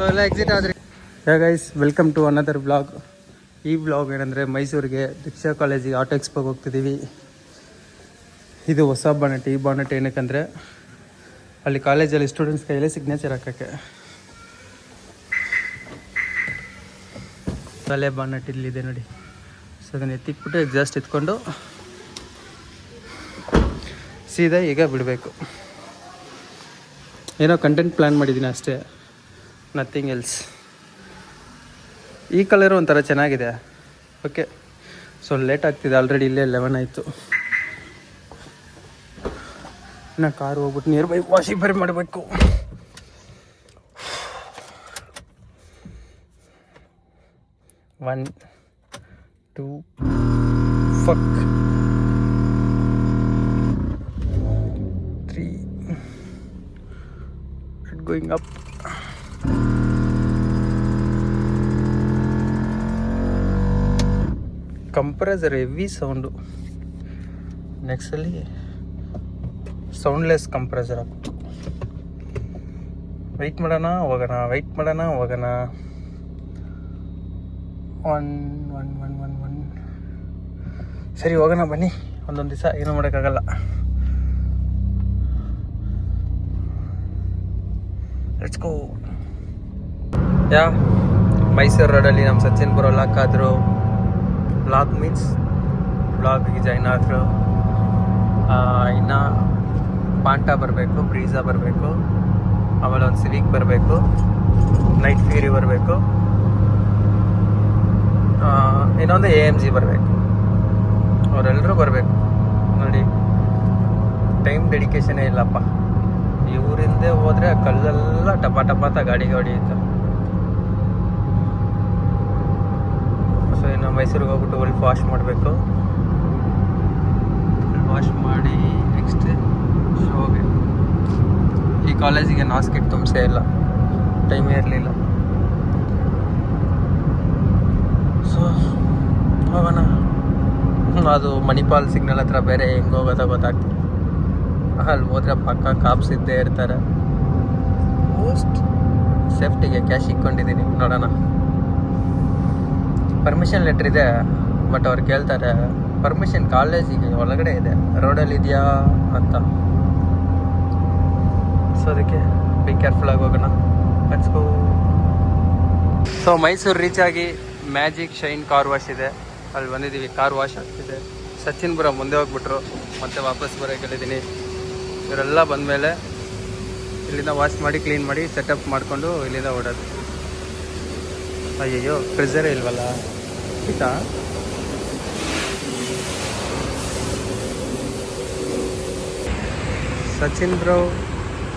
ಎಲ್ಲ ಎಕ್ಸಿಟ್ ಆದ್ರಿ. Guys welcome to another blog. ಈ ಬ್ಲಾಗ್ ಏನಂದರೆ ಮೈಸೂರಿಗೆ ದೀಕ್ಷಾ ಕಾಲೇಜಿಗೆ ಆಟೋ ಎಕ್ಸ್ಪೋಗೆ ಹೋಗ್ತಿದ್ದೀವಿ. ಇದು ಹೊಸ ಬಾನೆಟ್. ಈ ಬಾನೆಟ್ ಏನಕ್ಕಂದರೆ ಅಲ್ಲಿ ಕಾಲೇಜಲ್ಲಿ ಸ್ಟೂಡೆಂಟ್ಸ್ ಕೈಯಲ್ಲಿ ಸಿಗ್ನೇಚರ್ ಹಾಕೋಕ್ಕೆ. ತಲೆ ಬಾನೆಟ್ ಇಲ್ಲಿದೆ ನೋಡಿ. ಸೊ ಅದನ್ನು ಎತ್ತಿಕ್ಬಿಟ್ಟು ಎಕ್ಸಾಸ್ಟ್ ಎತ್ಕೊಂಡು ಸೀದಾ ಈಗ ಬಿಡಬೇಕು. ಏನೋ ಕಂಟೆಂಟ್ ಪ್ಲ್ಯಾನ್ ಮಾಡಿದ್ದೀನಿ ಅಷ್ಟೇ, ನಥಿಂಗ್ ಎಲ್ಸ್. ಈ ಕಲರು ಒಂಥರ ಚೆನ್ನಾಗಿದೆ. ಓಕೆ, ಸೊ ಲೇಟ್ ಆಗ್ತಿದೆ, ಆಲ್ರೆಡಿ ಇಲ್ಲೇ 11 ಆಯಿತು. ಇನ್ನು ಕಾರು ಹೋಗ್ಬಿಟ್ಟು ನಿಯರ್ ಬೈ ವಾಷಿಂಗ್ ಬರಿ ಮಾಡಬೇಕು. One two fuck 3 going up. Compressor heavy sound. ನೆಕ್ಸ್ಟಲ್ಲಿ ಸೌಂಡ್ಲೆಸ್ ಕಂಪ್ರೆಸರ್ ಹಾಕ್ಬೇಕು. ವೆಯ್ಟ್ ಮಾಡೋಣ ಹೋಗೋಣ, ವೆಯ್ಟ್ ಮಾಡೋಣ ಹೋಗೋಣ. ಒನ್ ಸರಿ ಹೋಗೋಣ ಬನ್ನಿ. ಒಂದೊಂದು ದಿವಸ ಏನೂ ಮಾಡೋಕ್ಕಾಗಲ್ಲ. Let's go. ಮೈಸೂರು ರೋಡಲ್ಲಿ ನಮ್ಮ ಸಚಿನ್ ಬ್ರೋ ಲಾಕ್ ಆದರು. ಬ್ಲಾಗ್ ಮೀನ್ಸ್ ಬ್ಲಾಗಿಗೆ ಜಾಯ್ನ್ ಆದರು. ಇನ್ನು ಪಾಂಟಾ ಬರಬೇಕು, ಬ್ರೀಝಾ ಬರಬೇಕು, ಆಮೇಲೆ ಒಂದು ಸಿವಿಕ್ ಬರಬೇಕು, ನೈಟ್ ಫ್ಯೂರಿ ಬರಬೇಕು, ಇನ್ನೊಂದು AMG ಬರಬೇಕು. ಅವರೆಲ್ಲರೂ ಬರಬೇಕು ನೋಡಿ. ಟೈಮ್ ಡೆಡಿಕೇಶನೇ ಇಲ್ಲಪ್ಪ. ಇವರಿಂದೇ ಹೋದರೆ ಕಲ್ಲೆಲ್ಲ ಟಪ ಟಪಾತ ಗಾಡಿಗೆ ಹೊಡೆಯುತ್ತೆ. ಸೊ ಇನ್ನು ಮೈಸೂರಿಗೆ ಹೋಗ್ಬಿಟ್ಟು ಫುಲ್ ವಾಶ್ ಮಾಡಬೇಕು. ವಾಶ್ ಮಾಡಿ ನೆಕ್ಸ್ಟ್ ಶೋಗೆ. ಈ ಕಾಲೇಜಿಗೆ ನಾಸ್ಕೆಟ್ ತುಂಬಿಸೇ ಇಲ್ಲ, ಟೈಮೇ ಇರಲಿಲ್ಲ. ಸೊ ಹೋಗೋಣ. ಅದು ಮಣಿಪಾಲ್ ಸಿಗ್ನಲ್ ಹತ್ರ ಬೇರೆ ಹೆಂಗೆ ಹೋಗೋದ ಗೊತ್ತಾಗ್ತದೆ. ಅಲ್ಲಿ ಹೋದ್ರೆ ಪಕ್ಕ ಕಾಪ್ಸ್ ಇದ್ದೇ ಇರ್ತಾರೆ. ಮೋಸ್ಟ್ ಸೇಫ್ಟಿಗೆ ಕ್ಯಾಶ್ ಇಟ್ಕೊಂಡಿದ್ದೀನಿ, ನೋಡೋಣ. ಪರ್ಮಿಷನ್ ಲೆಟ್ರ್ ಇದೆ, ಬಟ್ ಅವ್ರು ಕೇಳ್ತಾರೆ ಪರ್ಮಿಷನ್ ಕಾಲೇಜಿಗೆ ಒಳಗಡೆ ಇದೆ, ರೋಡಲ್ಲಿ ಇದೆಯಾ ಅಂತ. ಸೊ ಅದಕ್ಕೆ ಬಿ ಕೇರ್ಫುಲ್ಲಾಗಿ ಹೋಗೋಣ. Let's go. So Mysuru reach ಆಗಿ ಮ್ಯಾಜಿಕ್ ಶೈನ್ ಕಾರ್ ವಾಶ್ ಇದೆ, ಅಲ್ಲಿ ಬಂದಿದ್ದೀವಿ. ಕಾರ್ ವಾಶ್ ಆಗ್ತಿದೆ. ಸಚಿನ್ ಬ್ರೋ ಮುಂದೆ ಹೋಗ್ಬಿಟ್ರು, ಮತ್ತೆ ವಾಪಸ್ ಬರೋಕೆ ಹೇಳಿದ್ದೀನಿ. ಇವರೆಲ್ಲ ಬಂದಮೇಲೆ ಇಲ್ಲಿಂದ ವಾಶ್ ಮಾಡಿ ಕ್ಲೀನ್ ಮಾಡಿ ಸೆಟಪ್ ಮಾಡಿಕೊಂಡು ಇಲ್ಲಿಂದ ಓಡೋದು. ಅಯ್ಯಯ್ಯೋ ಪ್ರೆಸರೇ ಇಲ್ವಲ್ಲ. ಆಯ್ತಾ ಸಚಿನ್ ಬ್ರೋ,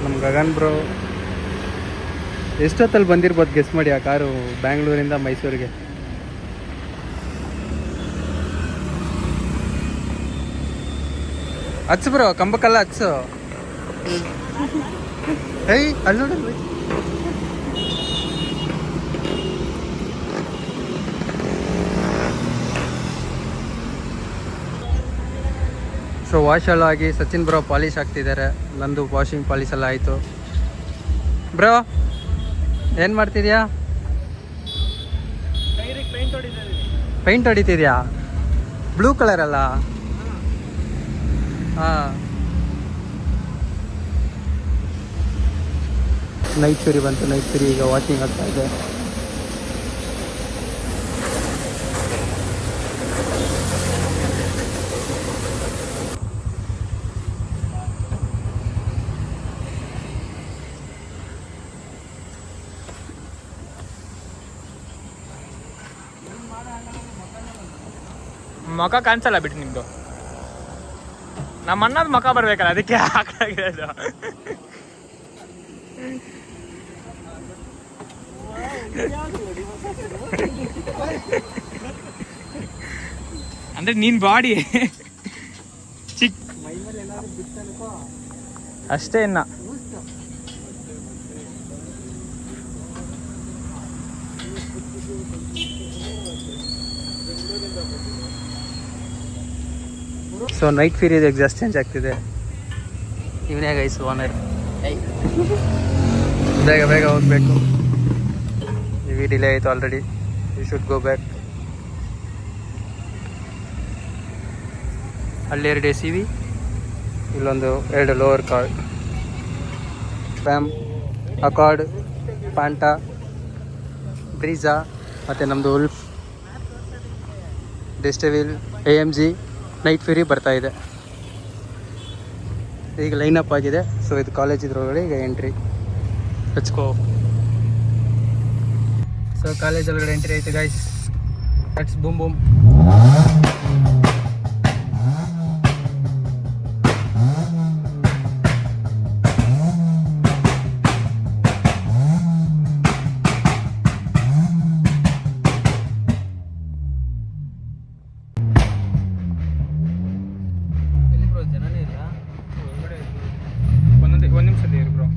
ನಮ್ಮ ಗಗನ್ ಬ್ರೋ ಎಷ್ಟೊತ್ತಲ್ಲಿ ಬಂದಿರ್ಬೋದು ಗೆಸ್ ಮಾಡಿ. ಆ ಕಾರು ಬ್ಯಾಂಗ್ಳೂರಿಂದ ಮೈಸೂರಿಗೆ. ಹಚ್ಚು ಬ್ರೋ, ಕಂಬಕ್ಕಲ್ಲ ಹಚ್ಚು. ಏಯ್ ಅಲ್ಲಿ ನೋಡ. ಸೊ ವಾಶ್ ಎಲ್ಲ ಆಗಿ ಸಚಿನ್ ಬ್ರೋ ಪಾಲಿಶ್ ಆಗ್ತಿದ್ದಾರೆ. ನಂದು ವಾಷಿಂಗ್ ಪಾಲಿಶ್ ಎಲ್ಲ ಆಯಿತು. ಬ್ರೋ ಏನು ಮಾಡ್ತಿದ್ಯಾ? ಪೈಂಟ್ ಹೊಡಿತಿದ್ಯಾ? ಬ್ಲೂ ಕಲರ್ ಅಲ್ಲ? ಹಾಂ. ನೈಟ್ ಫ್ಯೂರಿ ಬಂತು. ನೈಟ್ ಫ್ಯೂರಿ ಈಗ ವಾಚಿಂಗ್ ಆಗ್ತಾ ಇದೆ. ಮುಖ ಕಾಣಿಸಲ್ಲ ಬಿಟ್ಟು ನಿಮ್ದು. ನಮ್ಮ ಅಣ್ಣದ ಮುಖ ಬರ್ಬೇಕಲ್ಲ, ಅದಕ್ಕೆ ಹಾಕಿರೋದು. ಅಂದ್ರೆ ನೀನ್ ಬಾಡಿ ಚಿಕ್ಕ ಅಷ್ಟೇ. ಇನ್ನ ಸೊ ನೈಟ್ ಫ್ಯೂರಿದು ಎಕ್ಸಾಸ್ಟ್ ಚೇಂಜ್ ಆಗ್ತಿದೆ. ಇವನೇ ಗೈಸ್ ಓನರ್. ಬೇಗ ಬೇಗ ಹೋಗ್ಬೇಕು. ಹೆವಿ ಡಿಲೇ ಆಯಿತು already. We should go back. ಅಲ್ಲಿ 2 ACV, ಇಲ್ಲೊಂದು 2 ಲೋವರ್ ಕಾರ್ಡ್, ಫ್ಯಾಮ್, ಅಕಾರ್ಡ್, ಪ್ಯಾಂಟಾ, ಬ್ರೀಜಾ ಮತ್ತು ನಮ್ಮದು ಉಲ್ಫ್, ಡೆಸ್ಟೆವಿಲ್, AMG, ನೈಟ್ ಫ್ಯೂರಿ ಬರ್ತಾಯಿದೆ. ಈಗ ಲೈನಪ್ ಆಗಿದೆ. ಸೊ ಇದು ಕಾಲೇಜ್ ಇದ್ರೊಳಗಡೆ ಈಗ ಎಂಟ್ರಿ ಹಚ್ಕೋ. ಸೊ ಕಾಲೇಜ್ ಒಳಗಡೆ ಎಂಟ್ರಿ ಆಯ್ತು ಗೈಸ್. Let's boom boom. ಎಲ್ಲಿ ಬ್ರೋ ಜನನೇ ಇಲ್ಲ? ಒಂದು ನಿಮಿಷದ ಇರು bro.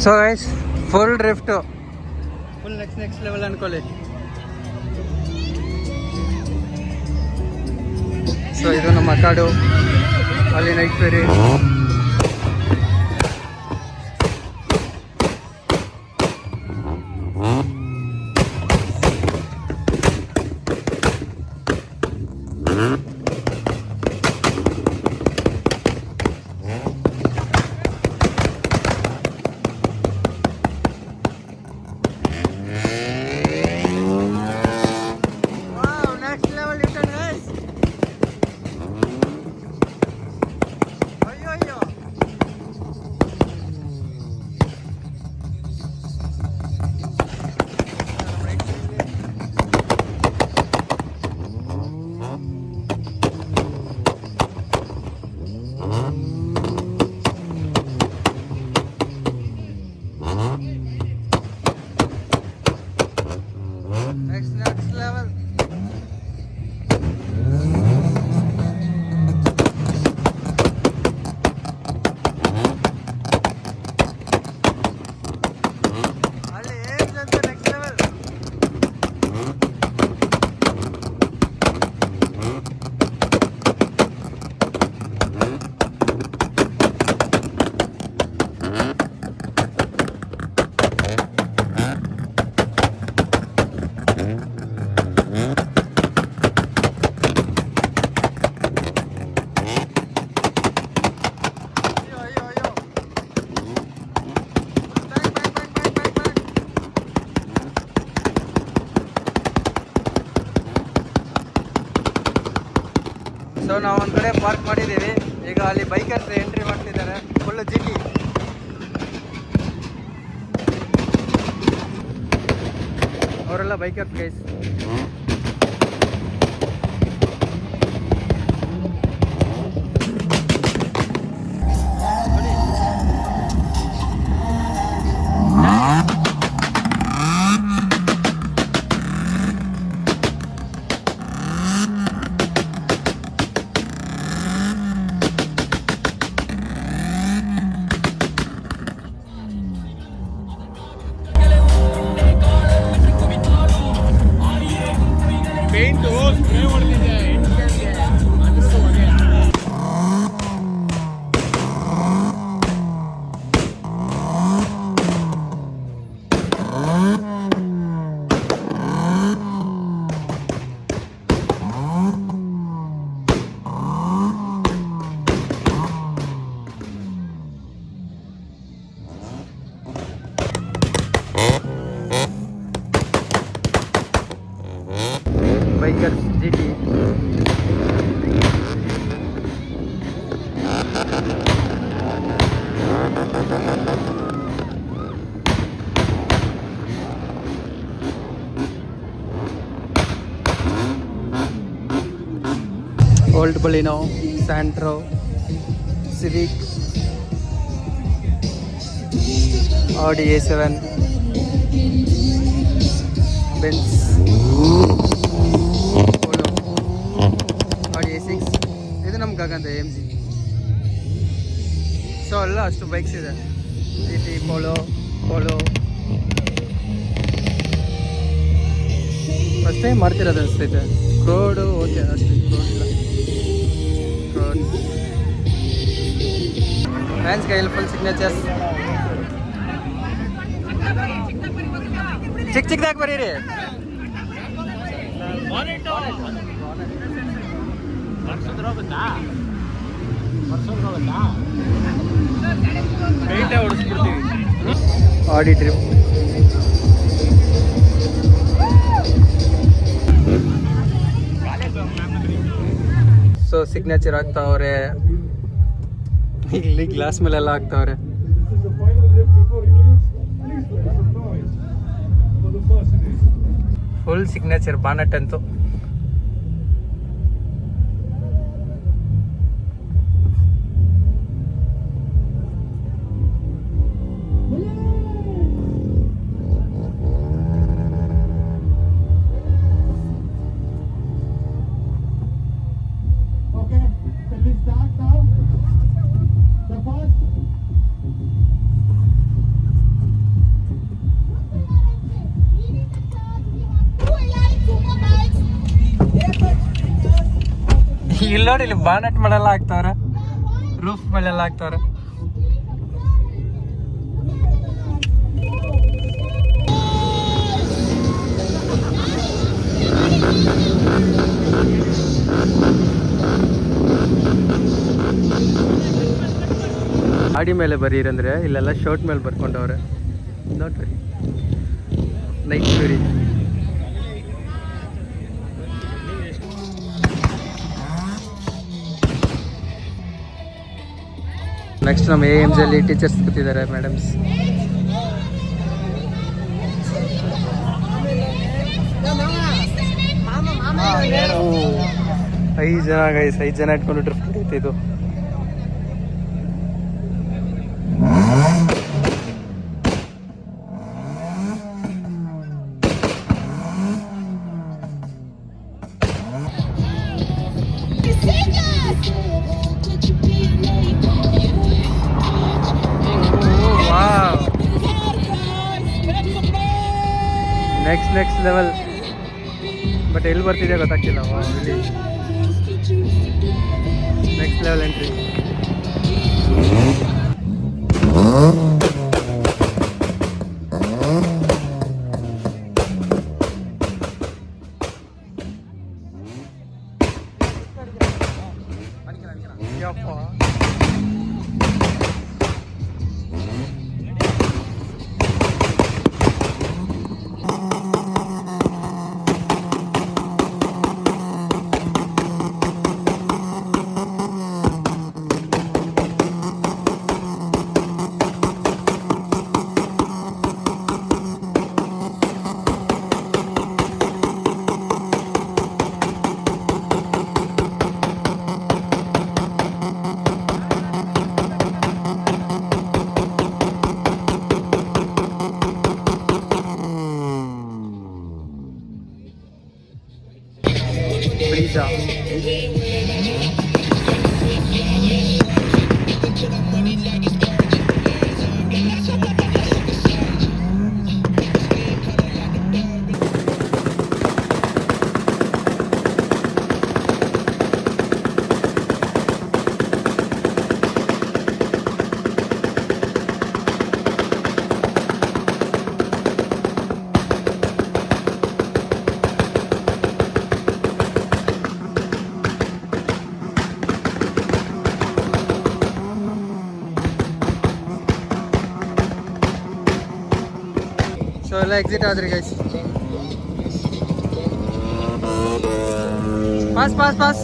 So guys full drift, full next level ಅನ್ಕೊಳ್ಳಿ. ಸೊ ಇದು ನಮ್ಮ ಕಾಡು, ಅಲ್ಲಿ ನೈಟ್ ಫೇರಿ. Next level. ಅಲ್ಲಿ ಏನಂತ next level. ಸೊ ನಾವು ಒಂದು ಕಡೆ ಪಾರ್ಕ್ ಮಾಡಿದ್ದೀವಿ. ಈಗ ಅಲ್ಲಿ ಬೈಕರ್ಸ್ ಎಂಟ್ರಿ ಮಾಡ್ತಿದ್ದಾರೆ. ಫುಲ್ ಜಿಟಿ. ಅವರೆಲ್ಲ ಬೈಕರ್ಸ್ ಗೈಸ್. ಸ್ಪ್ರೇ ಹೊಡೆದಿದ್ದೆ ಹೆಣ್ಣಿಗೆ ಅದ್ರದ್ದು ಹೊಗೆ. Biker GT. Old ಬಲಿನೋ, Santro, Civic, Audi A7, Benz, polo, Audi A6. ಇದು ನಮ್ಮ ಗಗಂದ AMG. ಸೊ ಅಲ್ಲ ಅಷ್ಟು ಬೈಕ್ಸ್ ಇದೆ. GT, polo. ಫಸ್ಟ್ ಟೈಮ್ ಮಾಡ್ತಿರೋದು ಅನಿಸ್ತೈತೆ. ರೋಡು ಓಕೆ ಅಷ್ಟೇ, ರೋಡ್ ಇಲ್ಲ. ಫ್ಯಾನ್ಸ್ ಕೈಯಲ್ಲಿ ಫುಲ್ ಸಿಗ್ನೇಚರ್ಸ್. ಚಿಕ್ಕದಾಗಿ ಬರೀರಿ. ಆಡಿ ಟ್ರಿಪ್. ಸೊ ಸಿಗ್ನೇಚರ್ ಆಗ್ತಾವ್ರೆ, ಇಲ್ಲಿ ಗ್ಲಾಸ್ ಮೇಲೆಲ್ಲ ಆಗ್ತಾವ್ರೆ. ಫುಲ್ ಸಿಗ್ನೇಚರ್ ಬಾನಟ್ ಅಂತೂ. ಇಲ್ಲಿ ನೋಡಿ, ಇಲ್ಲಿ ಬಾನಟ್ ಮೇಲೆಲ್ಲ ಹಾಕ್ತಾವ್ರೆ, ರೂಫ್ ಮೇಲೆಲ್ಲ ಹಾಕ್ತಾವ್ರೆ. ಗಾಡಿ ಮೇಲೆ ಬರೀರಂದ್ರೆ ಇಲ್ಲೆಲ್ಲ ಶರ್ಟ್ ಮೇಲೆ ಬರ್ಕೊಂಡವ್ರೆ ನೋಡ್ರಿ. Night fury. ನೆಕ್ಸ್ಟ್ ನಮ್ಮ AMG ಅಲ್ಲಿ ಟೀಚರ್ಸ್ ಕೂತಿದ್ದಾರೆ, ಮೇಡಮ್ಸ್. ಐದು ಜನ ಇಟ್ಕೊಂಡು ಡ್ರಿಫ್ಟ್ ಹೊಡಿಯುತ್ತೆ ಇದು. Next level. ಬಟ್ ಎಲ್ಲಿ ಬರ್ತಿದೆ ಗೊತ್ತಾಗ್ತಿಲ್ಲ. ಇಲ್ಲಿ ನೆಕ್ಸ್ಟ್ ಲೆವೆಲ್ ಎಂಟ್ರಿ. Brisa. ಎಲ್ಲ ಎಕ್ಸಿಟ್ ಆದ್ರಿ ಗೈಸ್. Pass pass pass.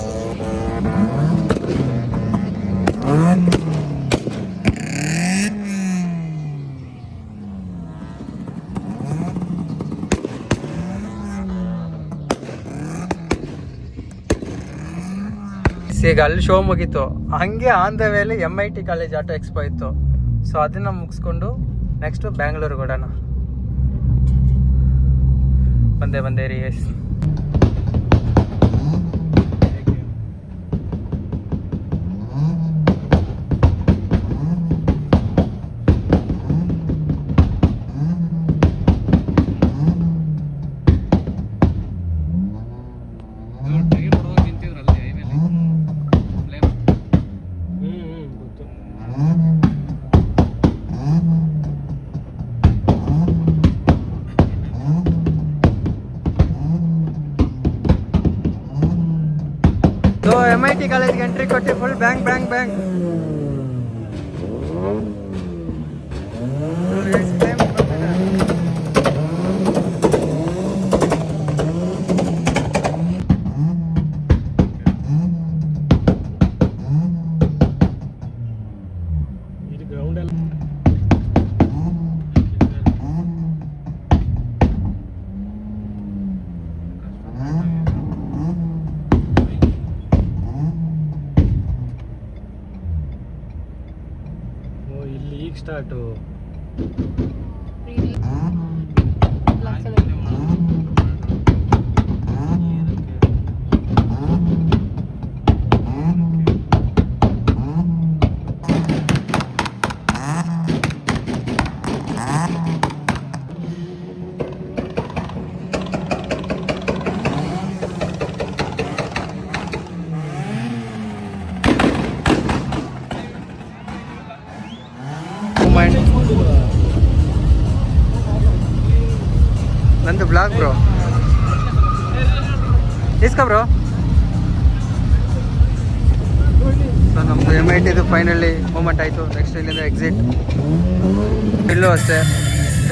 ಈಗ ಅಲ್ಲಿ ಶೋ ಮುಗೀತು, ಹಂಗೆ ಆನ್ ದ ವೇಲಿ MIT ಕಾಲೇಜ್ ಆಟೋ ಎಕ್ಸ್ಪೋ ಇತ್ತು. ಸೊ ಅದನ್ನ ಮುಗಿಸ್ಕೊಂಡು ನೆಕ್ಸ್ಟ್ ಬ್ಯಾಂಗ್ಳೂರಿಗೆ ಹೊಡೋಣ. ಬಂದೇ ರೀ ಗೈಸ್. ಸೊ MIT ಕಾಲೇಜ್ಗೆ ಎಂಟ್ರಿ ಕೊಟ್ಟು ಫುಲ್ ಬ್ಯಾಂಗ್ ಬ್ಯಾಂಗ್ ಬ್ಯಾಂಗ್. ಇಲ್ಲಿ ಈಗ ಸ್ಟಾರ್ಟು. ನಂದು ಬ್ಲಾಗ್ ಬ್ರೋ, ಇಸ್ಕ ಬ್ರೋ. ಸೊ ನಮ್ಮದು MITದು ಫೈನಲಿ ಮೂಮೆಂಟ್ ಆಯಿತು. ನೆಕ್ಸ್ಟ್ ಇಲ್ಲಿಂದ ಎಕ್ಸಿಟ್. ಇಲ್ಲೂ ಅಷ್ಟೇ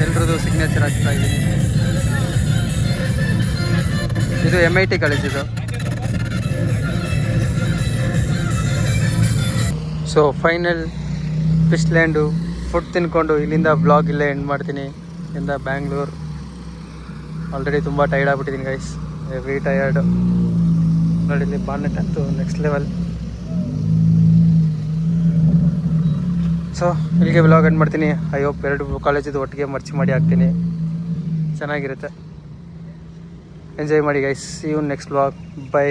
ಎಲ್ರದ್ದು ಸಿಗ್ನೇಚರ್ ಹಾಕ್ತಾ ಇದ್ದೀನಿ. ಇದು MIT ಕಾಲೇಜ್ ಇದು. So final fish land food ತಿನ್ಕೊಂಡು ಇಲ್ಲಿಂದ ಬ್ಲಾಗ್ ಇಲ್ಲೇ ಎಂಡ್ ಮಾಡ್ತೀನಿ. ಇಲ್ಲಿಂದ ಬ್ಯಾಂಗ್ಳೂರ್. ಆಲ್ರೆಡಿ ತುಂಬ ಟೈರ್ಡ್ ಆಗ್ಬಿಟ್ಟಿದ್ದೀನಿ ಗೈಸ್, ವೆರಿ ಟಯರ್ಡ್. ನೋಡಿ ಇಲ್ಲಿ ಬಾನೆಟ್ ಅಂತೂ ನೆಕ್ಸ್ಟ್ ಲೆವೆಲ್. ಸೊ ಇಲ್ಲಿಗೆ ಬ್ಲಾಗ್ ಎಂಡ್ ಮಾಡ್ತೀನಿ. ಐ ಹೋಪ್ 2 ಕಾಲೇಜಿದು ಒಟ್ಟಿಗೆ ಮರ್ಚ್ ಮಾಡಿ ಹಾಕ್ತೀನಿ, ಚೆನ್ನಾಗಿರುತ್ತೆ. ಎಂಜಾಯ್ ಮಾಡಿ guys. See you next blog. By.